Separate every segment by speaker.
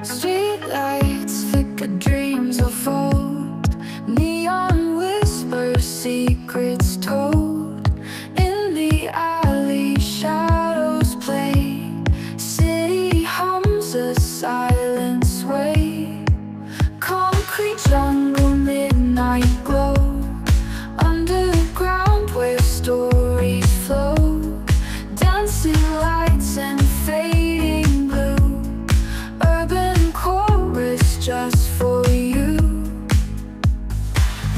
Speaker 1: Streetlights flicker dreams of old. Neon whispers secrets told. In the alley shadows play. City hums a silent sway. Concrete jungle midnight glow. Underground where stories flow. Dancing lights and fading blue. Urban chorus just for you.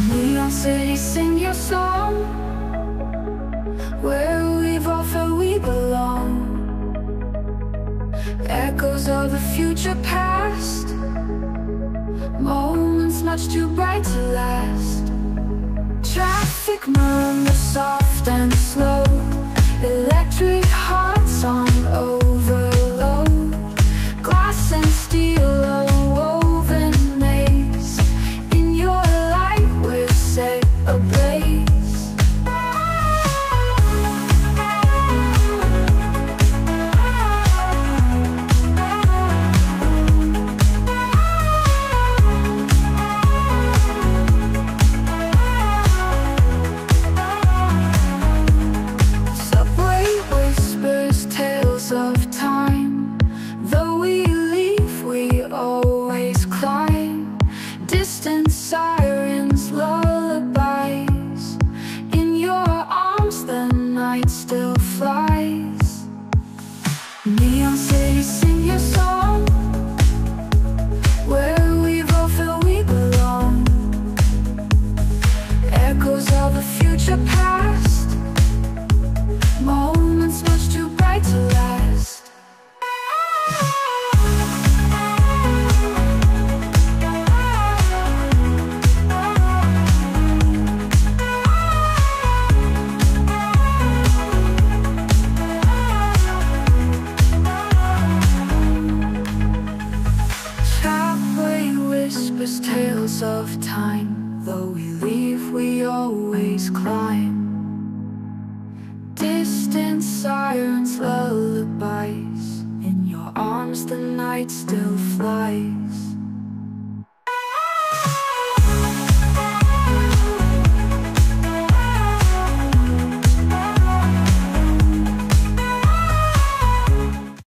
Speaker 1: Neon city, sing your song. Where we've all felt we belong. Echoes of the future past. Moments much too bright to last. Traffic murmurs soft and slow. Electric hearts on overload. Glass and steel a woven maze. In your light we're set ablaze. Of time, though we leave, we always climb. Distant sirens, lullabies. In your arms, the night still flies. Neon city, sing your song. Where we've all felt we belong. Echoes of the future past. Moments much too bright to last. Trapway whispers tales of time. Though we leave, we always climb. Distant sirens, lullabies. In your arms the night still flies.